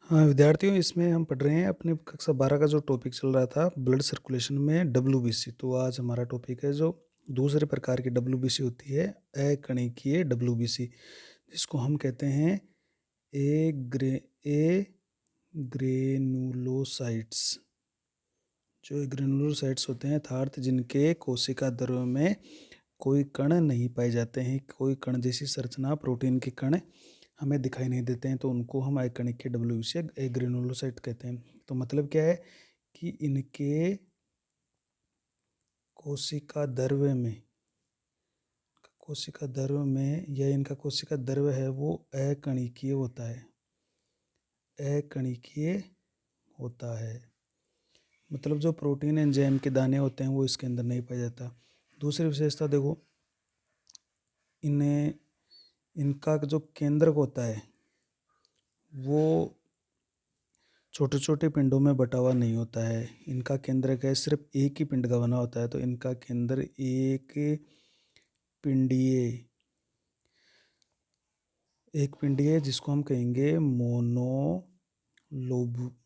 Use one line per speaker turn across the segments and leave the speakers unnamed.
हाँ विद्यार्थियों, इसमें हम पढ़ रहे हैं अपने कक्षा 12 का जो टॉपिक चल रहा था ब्लड सर्कुलेशन में डब्ल्यूबीसी। तो आज हमारा टॉपिक है जो दूसरे प्रकार की डब्ल्यूबीसी होती है, अकणिकीय डब्ल्यूबीसी, जिसको हम कहते हैं ए ग्रेनुलोसाइट्स। जो ग्रेनुलोसाइट्स होते हैं अर्थात जिनके कोशिका द्रव्य में कोई कण नहीं पाए जाते हैं, कोई कण जैसी संरचना प्रोटीन के कण हमें दिखाई नहीं देते हैं, तो उनको हम अकणिकीय डब्ल्यूबीसी ग्रेनुलोसाइट कहते हैं। तो मतलब क्या है कि इनके कोशिका द्रव्य में या इनका कोशिका द्रव्य है वो अकणिकीय होता है, अकणिकीय होता है। मतलब जो प्रोटीन एंजाइम के दाने होते हैं वो इसके अंदर नहीं पाया जाता। दूसरी विशेषता देखो, इन्हें इनका जो केंद्रक होता है वो छोटे छोटे पिंडों में बटा हुआ नहीं होता है। इनका केंद्रक है सिर्फ एक ही पिंड का बना होता है, तो इनका केंद्र एक पिंडीय जिसको हम कहेंगे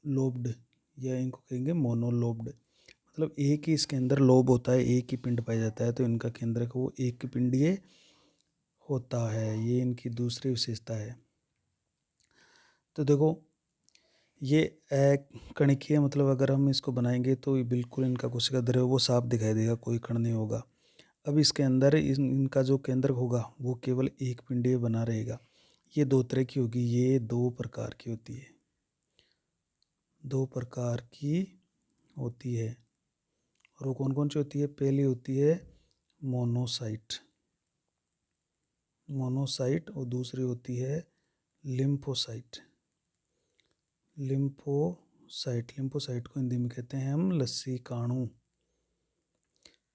लोब्ड, या इनको कहेंगे मोनोलोब्ड। मतलब एक ही इसके अंदर लोब होता है, एक ही पिंड पाया जाता है, तो इनका केंद्रक वो एक पिंडीय होता है। ये इनकी दूसरी विशेषता है। तो देखो, ये कणिकीय मतलब अगर हम इसको बनाएंगे तो ये बिल्कुल इनका कोशिका द्रव्य वो साफ दिखाई देगा, कोई कण नहीं होगा। अब इसके अंदर इनका जो केंद्र होगा वो केवल एक पिंडीय बना रहेगा। ये दो तरह की होगी, ये दो प्रकार की होती है, दो प्रकार की होती है। और वो कौन कौन सी होती है? पहली होती है मोनोसाइट और दूसरी होती है लिम्फोसाइट। लिम्फोसाइट को हिंदी में कहते हैं हम लसीकाणु।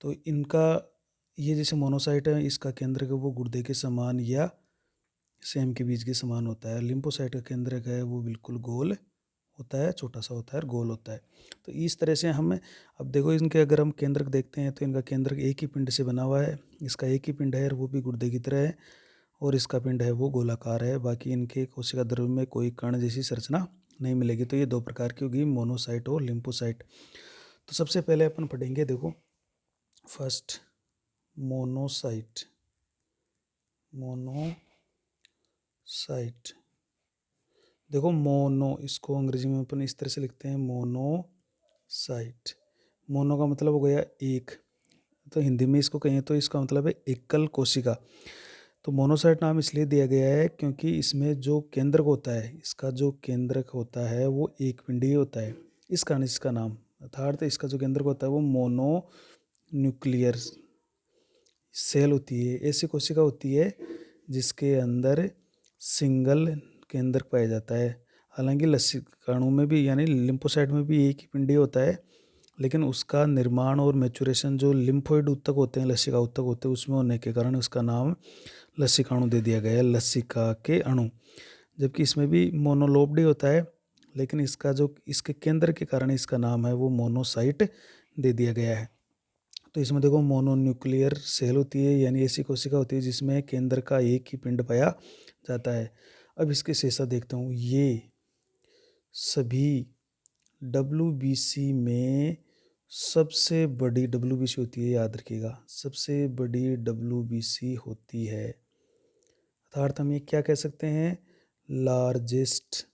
तो इनका ये जैसे मोनोसाइट है, इसका केंद्र है वो गुर्दे के समान या सेम के बीज के समान होता है। लिम्फोसाइट का केंद्र है वो बिल्कुल गोल होता है, छोटा सा होता है और गोल होता है। तो इस तरह से हम अब देखो, इनके अगर हम केंद्रक देखते हैं तो इनका केंद्रक एक ही पिंड से बना हुआ है। इसका एक ही पिंड है और वो भी गुर्दे की तरह है, और इसका पिंड है वो गोलाकार है। बाकी इनके कोशिका द्रव्य में कोई कण जैसी संरचना नहीं मिलेगी। तो ये दो प्रकार की होगी, मोनोसाइट और लिम्फोसाइट। तो सबसे पहले अपन पढ़ेंगे, देखो फर्स्ट मोनोसाइट। देखो मोनो, इसको अंग्रेजी में अपन इस तरह से लिखते हैं मोनोसाइट। मोनो का मतलब हो गया एक, तो हिंदी में इसको कहें तो इसका मतलब है एकल कोशिका। तो मोनोसाइट नाम इसलिए दिया गया है क्योंकि इसमें जो केंद्रक होता है, इसका जो केंद्रक होता है वो एक पिंडीय होता है। इस कारण इसका नाम, अर्थात इसका जो केंद्रक होता है वो मोनो न्यूक्लियर सेल होती है। ऐसी कोशिका होती है जिसके अंदर सिंगल केंद्रक पाया जाता है। हालांकि लसीकाणु में भी यानी लिम्फोसाइट में भी एक ही पिंडीय होता है, लेकिन उसका निर्माण और मैचुरेशन जो लिम्फोइड उत्तक होते हैं, लसिका उत्तक होते हैं, उसमें होने के कारण उसका नाम लसीकाणु दे दिया गया है, लसिका के अणु। जबकि इसमें भी मोनोलोब्ड ही होता है, लेकिन इसका जो इसके केंद्र के कारण इसका नाम है वो मोनोसाइट दे दिया गया है। तो इसमें देखो मोनोन्यूक्लियर सेल होती है, यानी ऐसी कोशिका होती है जिसमें केंद्र का एक ही पिंड पाया जाता है। अब इसके शेषा देखता हूँ। ये सभी डब्ल्यूबीसी में सबसे बड़ी डब्ल्यूबीसी होती है, याद रखिएगा, सबसे बड़ी डब्ल्यूबीसी होती है। अर्थात हम ये क्या कह सकते हैं? लार्जेस्ट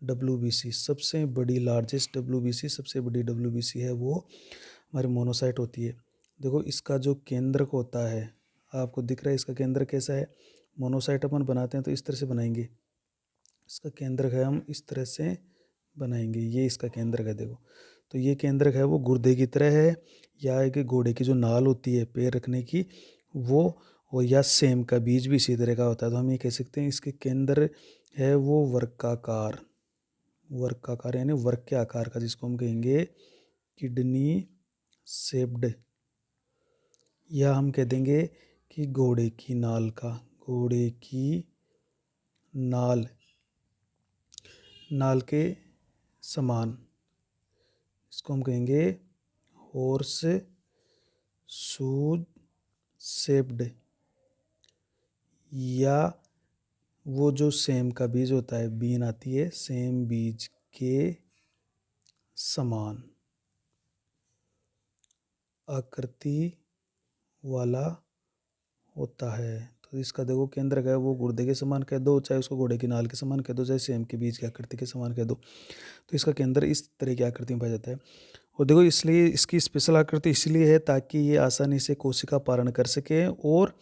डब्ल्यूबीसी, सबसे बड़ी लार्जेस्ट डब्ल्यूबीसी, सबसे बड़ी डब्ल्यूबीसी है वो हमारी मोनोसाइट होती है। देखो इसका जो केंद्रक होता है, आपको दिख रहा है इसका केंद्र कैसा है? मोनोसाइट अपन बनाते हैं तो इस तरह से बनाएंगे, इसका केंद्रक है हम इस तरह से बनाएंगे, ये इसका केंद्रक है। देखो, तो ये केंद्रक है वो गुर्दे की तरह है, या एक घोड़े की जो नाल होती है पैर रखने की वो, और या सेम का बीज भी इसी तरह का होता है। तो हम ये कह सकते हैं इसके केंद्र है वो वर्काकार यानी वर्क के आकार का, जिसको हम कहेंगे किडनी शेप्ड, या हम कह देंगे कि घोड़े की नाल का, घोड़े की नाल के समान, इसको हम कहेंगे हॉर्स शूज शेप्ड, या वो जो सेम का बीज होता है, बीन आती है, सेम बीज के समान आकृति वाला होता है। तो इसका देखो केंद्र का है, वो गुर्दे के समान कह दो, चाहे उसको घोड़े की नाल के समान कह दो, चाहे सेम के बीज की आकृति के समान कह दो, तो इसका केंद्र इस तरह की आकृति में पाया जाता है। और देखो इसलिए इसकी स्पेशल आकृति इसलिए है ताकि ये आसानी से कोशिका पारण कर सके और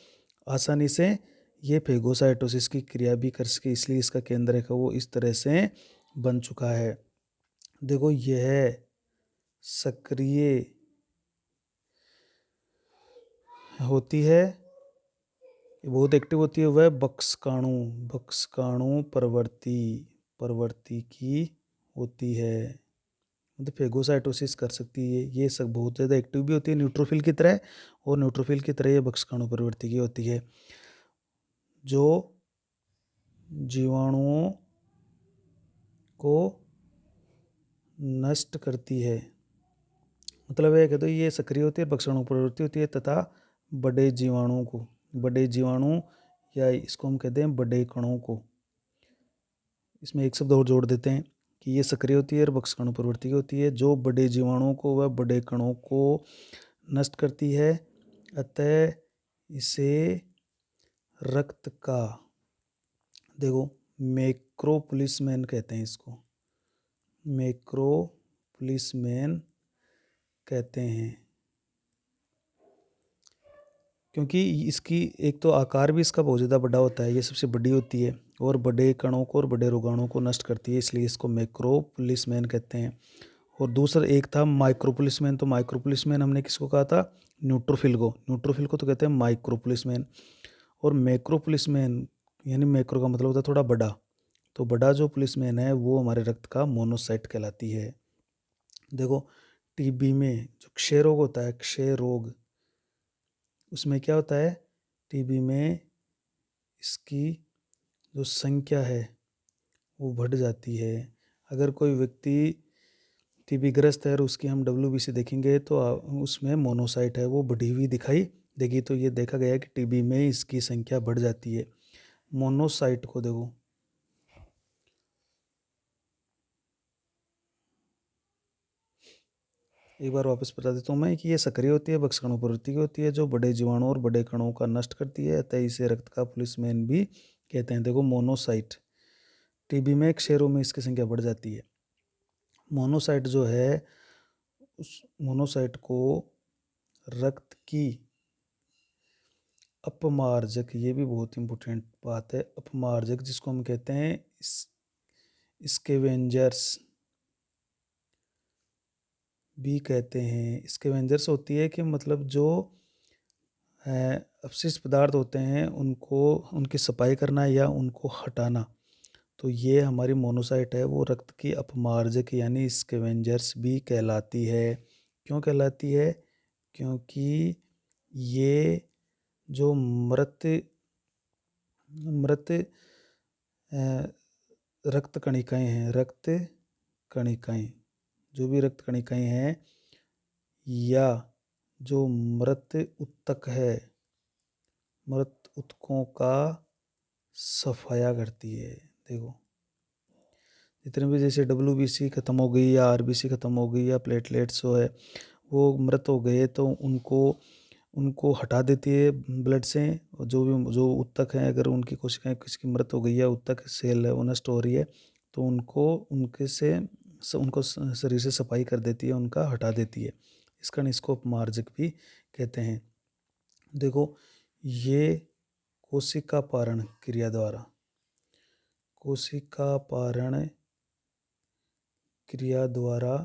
आसानी से ये फेगोसाइटोसिस की क्रिया भी कर सके, इसलिए इसका केंद्र का वो इस तरह से बन चुका है। देखो यह सक्रिय होती है, बहुत एक्टिव होती है, वह बक्सकाणु प्रवृत्ति की होती है, मतलब फेगोसाइटोसिस कर सकती है। ये सब बहुत ज़्यादा एक्टिव भी होती है न्यूट्रोफिल की तरह, और न्यूट्रोफिल की तरह ये बक्सकाणु प्रवृत्ति की होती है, जो जीवाणुओं को नष्ट करती है। मतलब है कि तो ये सक्रिय होती है, बक्सकाणु प्रवृत्ति होती है, तथा बड़े जीवाणु या इसको हम कहते हैं बड़े कणों को, इसमें एक शब्द और जोड़ देते हैं कि ये सक्रिय होती है और बक्सकाणु प्रवृत्ति की होती है, जो बड़े जीवाणुओं को व बड़े कणों को नष्ट करती है। अतः इसे रक्त का, देखो मैक्रो पुलिसमैन कहते हैं, इसको मैक्रो पुलिसमैन कहते हैं, क्योंकि इसकी एक तो आकार भी इसका बहुत ज़्यादा बड़ा होता है, ये सबसे बड़ी होती है और बड़े कणों को और बड़े रोगाणुओं को नष्ट करती है, इसलिए इसको मैक्रो पुलिसमैन कहते हैं। और दूसरा एक था माइक्रो पुलिसमैन, तो माइक्रो पुलिसमैन हमने किसको कहा था, न्यूट्रोफिल को तो कहते हैं माइक्रो पुलिसमैन। और मैक्रो पुलिसमैन यानी मैक्रो का मतलब होता है थोड़ा बड़ा, तो बड़ा जो पुलिसमैन है वो हमारे रक्त का मोनोसाइट कहलाती है। देखो टीबी में जो क्षय रोग होता है, क्षय रोग, उसमें क्या होता है, टीबी में इसकी जो संख्या है वो बढ़ जाती है। अगर कोई व्यक्ति टीबी ग्रस्त है और उसकी हम WBC देखेंगे तो उसमें मोनोसाइट है वो बढ़ी हुई दिखाई देगी, तो ये देखा गया है कि टीबी में इसकी संख्या बढ़ जाती है। मोनोसाइट को देखो, एक बार वापस बता देता हूँ मैं कि ये सक्रिय होती है, बक्सकणों प्रवृत्ति की होती है, जो बड़े जीवाणु और बड़े कणों का नष्ट करती है, अतः इसे रक्त का पुलिसमैन भी कहते हैं। देखो मोनोसाइट, टीबी में क्षयरोग में इसकी संख्या बढ़ जाती है। मोनोसाइट जो है, उस मोनोसाइट को रक्त की अपमार्जक, ये भी बहुत इंपॉर्टेंट बात है, अपमार्जक जिसको हम कहते हैं स्कैवेंजर्स भी कहते हैं। स्कैवेंजर्स होती है कि मतलब जो अपशिष्ट पदार्थ होते हैं उनको, उनकी सफाई करना या उनको हटाना, तो ये हमारी मोनोसाइट है वो रक्त की अपमार्जक यानी स्कैवेंजर्स भी कहलाती है। क्यों कहलाती है, क्योंकि ये जो मृत रक्त कणिकाएं हैं, रक्त कणिकाएं, जो भी रक्त कणिकाएं हैं या जो मृत उत्तक है, मृत उत्तकों का सफाया करती है। देखो जितने भी जैसे WBC खत्म हो गई या RBC खत्म हो गई या प्लेटलेट्स जो है वो मृत हो गए, तो उनको उनको हटा देती है ब्लड से। और जो भी जो उत्तक हैं, अगर उनकी कोशिकाएं किसी की मृत हो गई है, उत्तक सेल है वो नष्ट हो रही है, तो उनको उनके से उनको शरीर से सफाई कर देती है, उनका हटा देती है। इस कारण इसको अपमार्जक भी कहते हैं। देखो ये कोशिका पारण क्रिया द्वारा, कोशिका पारण क्रिया द्वारा,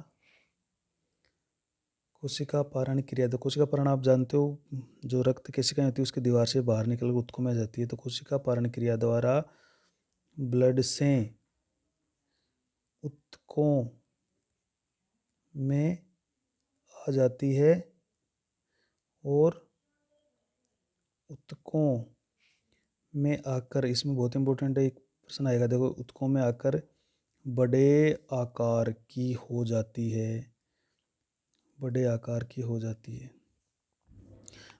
कोशिका पारण क्रिया, तो कोशिका पारण आप जानते हो, जो रक्त कोशिकाएं होती है उसकी दीवार से बाहर निकल कर उत्तकों में जाती है, तो कोशिका पारण क्रिया द्वारा ब्लड से उत्तकों में आ जाती है और उत्तकों में आकर, इसमें बहुत इंपॉर्टेंट है, एक प्रश्न आएगा देखो, उत्तकों में आकर बड़े आकार की हो जाती है, बड़े आकार की हो जाती है।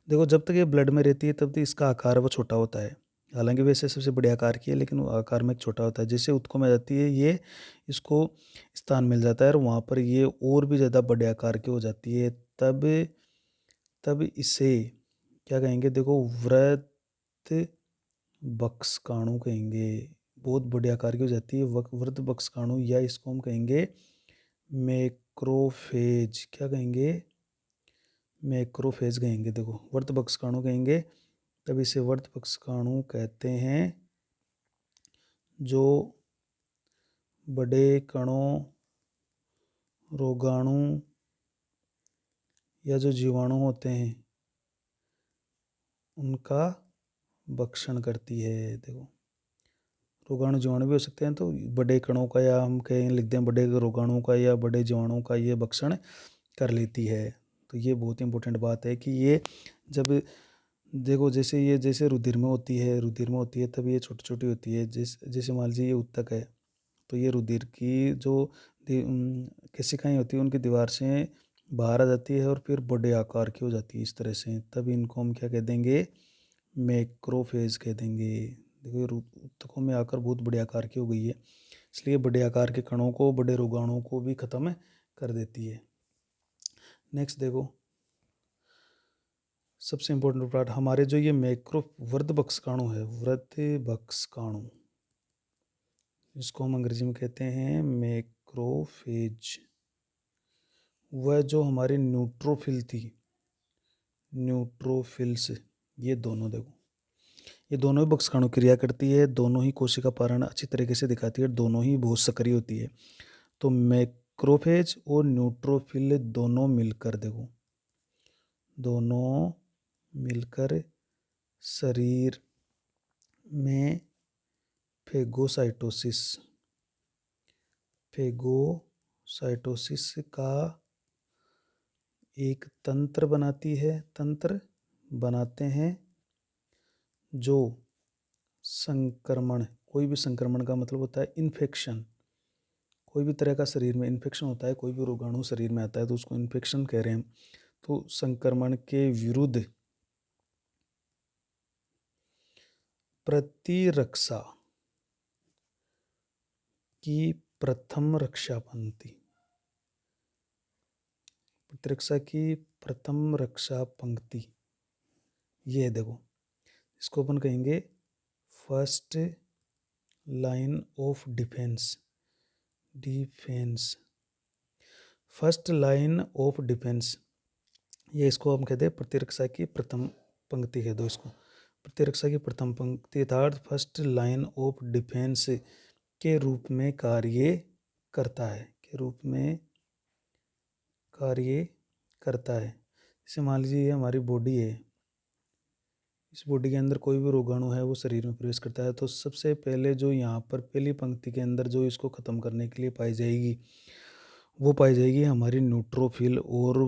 देखो जब तक ये ब्लड में रहती है तब तक इसका आकार वो छोटा होता है, हालांकि वैसे सबसे बड़े आकार की है, लेकिन वो आकार में एक छोटा होता है। जैसे उत्कों में आ जाती है ये, इसको स्थान मिल जाता है और वहाँ पर ये और भी ज़्यादा बड़े आकार की हो जाती है, तब तब इसे क्या कहेंगे, देखो वृत्त बक्सकाणु कहेंगे। बहुत बड़े आकार की हो जाती है वृत्त बक्सकाणु, या इसको हम कहेंगे मैक्रोफेज। क्या कहेंगे, मैक्रोफेज कहेंगे। देखो वर्त बक्सकाणु कहेंगे, तब इसे वर्त बक्सकाणु कहते हैं। जो बड़े कणों, रोगाणु या जो जीवाणु होते हैं उनका भक्षण करती है। देखो रोगाणु जीवाणु भी हो सकते हैं, तो बड़े कणों का, या हम कहें लिख दें बड़े रोगाणु का या बड़े जीवाणु का ये भक्षण कर लेती है। तो ये बहुत इंपॉर्टेंट बात है कि ये जब देखो जैसे रुधिर में होती है तब ये छोटी छोटी होती है। जैसे मान लीजिए ये उत्तक है, तो ये रुधिर की जो केशिकाएं होती है उनकी दीवार से बाहर आ जाती है और फिर बड़े आकार की हो जाती है इस तरह से। तब इनको हम क्या कह देंगे, मैक्रोफेज कह देंगे। देखो ये उत्तकों में आकर बहुत बड़े आकार की हो गई है, इसलिए बड़े आकार के कणों को, बड़े रोगाणुओं को भी खत्म कर देती है। नेक्स्ट देखो, सबसे इंपॉर्टेंट पार्ट हमारे जो ये मैक्रो वृद्ध बक्सकाणु है, वृद्ध बक्सकाणु, इसको हम अंग्रेजी में कहते हैं मैक्रोफेज। वह जो हमारी न्यूट्रोफिल थी, न्यूट्रोफिल्स, ये दोनों देखो, ये दोनों ही बक्सकाणु क्रिया करती है, दोनों ही कोशिका पारण अच्छी तरीके से दिखाती है, दोनों ही बहुत सक्रिय होती है। तो मैक्रोफेज और न्यूट्रोफिल दोनों मिलकर, देखो दोनों मिलकर शरीर में फेगोसाइटोसिस का एक तंत्र बनाते हैं, जो संक्रमण, कोई भी संक्रमण का मतलब होता है इन्फेक्शन। कोई भी तरह का शरीर में इन्फेक्शन होता है, कोई भी रोगाणु शरीर में आता है तो उसको इन्फेक्शन कह रहे हैं। तो संक्रमण के विरुद्ध प्रतिरक्षा की प्रथम रक्षा पंक्ति, प्रतिरक्षा की प्रथम रक्षा पंक्ति, ये है। देखो इसको अपन कहेंगे first line of defence. First line of defence, ये इसको हम कहते हैं प्रतिरक्षा की प्रथम पंक्ति कह दो इसको। प्रतिरक्षा की प्रथम पंक्ति अर्थात फर्स्ट लाइन ऑफ डिफेंस के रूप में कार्य करता है, जैसे मान लीजिए ये हमारी बॉडी है, इस बॉडी के अंदर कोई भी रोगाणु है वो शरीर में प्रवेश करता है, तो सबसे पहले जो यहाँ पर पहली पंक्ति के अंदर जो इसको ख़त्म करने के लिए पाई जाएगी हमारी न्यूट्रोफिल और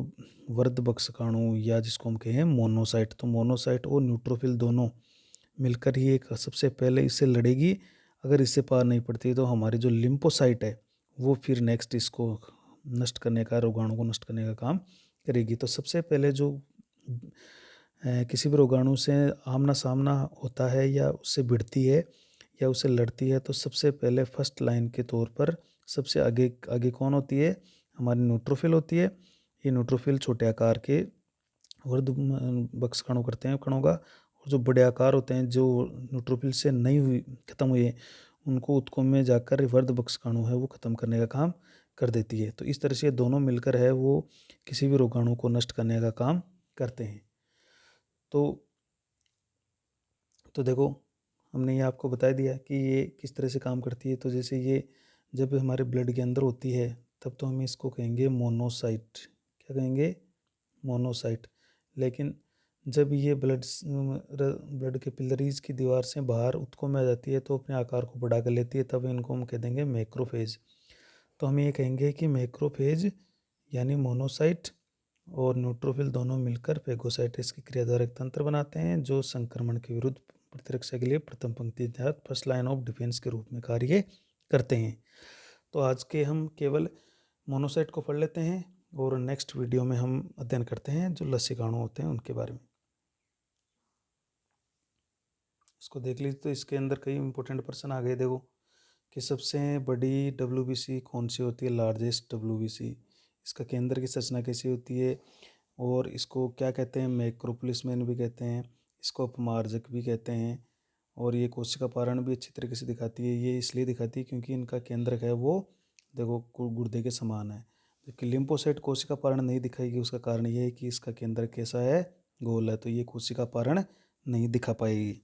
वृद्ध बक्सकाणु, या जिसको हम कहें मोनोसाइट। तो मोनोसाइट और न्यूट्रोफिल दोनों मिलकर ही एक सबसे पहले इससे लड़ेगी। अगर इससे पार नहीं पड़ती तो हमारी जो लिम्फोसाइट है वो फिर नेक्स्ट इसको नष्ट करने का, रोगाणु को नष्ट करने का काम करेगी। तो सबसे पहले जो किसी भी रोगाणु से आमना सामना होता है या उससे भिड़ती है या उससे लड़ती है, तो सबसे पहले फर्स्ट लाइन के तौर पर सबसे आगे कौन होती है, हमारी न्यूट्रोफिल होती है। ये न्यूट्रोफिल छोटे आकार के वृद्ध बक्सकाणु करते हैं कणों का, और जो बड़े आकार होते हैं जो न्यूट्रोफिल से नहीं खत्म हुए उनको उत्कों में जाकर वृद्ध बक्सकाणु है वो खत्म करने का काम कर देती है। तो इस तरह से दोनों मिलकर है वो किसी भी रोगाणु को नष्ट करने का काम करते हैं। तो देखो हमने ये आपको बता दिया कि ये किस तरह से काम करती है। तो जैसे ये जब हमारे ब्लड के अंदर होती है तब तो हम इसको कहेंगे मोनोसाइट। क्या कहेंगे, मोनोसाइट। लेकिन जब ये ब्लड के पिलरीज की दीवार से बाहर उत्कों में आ जाती है तो अपने आकार को बढ़ा कर लेती है, तब इनको हम कह देंगे मैक्रोफेज। तो हम ये कहेंगे कि मैक्रोफेज यानी मोनोसाइट और न्यूट्रोफिल दोनों मिलकर फेगोसाइटिस की क्रियाधारक तंत्र बनाते हैं, जो संक्रमण के विरुद्ध प्रतिरक्षा के लिए प्रथम पंक्ति तहत फर्स्ट लाइन ऑफ डिफेंस के रूप में कार्य करते हैं। तो आज के हम केवल मोनोसाइट को पढ़ लेते हैं और नेक्स्ट वीडियो में हम अध्ययन करते हैं जो लसीकाणु होते हैं उनके बारे में। इसको देख लीजिए। तो इसके अंदर कई इंपॉर्टेंट प्रश्न आ गए देखो कि सबसे बड़ी डब्ल्यूबीसी कौन सी होती है, लार्जेस्ट डब्ल्यूबीसी, इसका केंद्र की संरचना कैसी होती है, और इसको क्या कहते हैं, मैक्रोपोलिस मैन भी कहते हैं, इसको अपमार्जक भी कहते हैं। और ये कोशिका पारण भी अच्छी तरीके से दिखाती है। ये इसलिए दिखाती है क्योंकि इनका केंद्रक है वो देखो गुर्दे के समान है। जबकि लिम्फोसाइट कोशिका पारण नहीं दिखाएगी, उसका कारण ये है कि इसका केंद्र कैसा है, गोल है, तो ये कोशिका पारण नहीं दिखा पाएगी।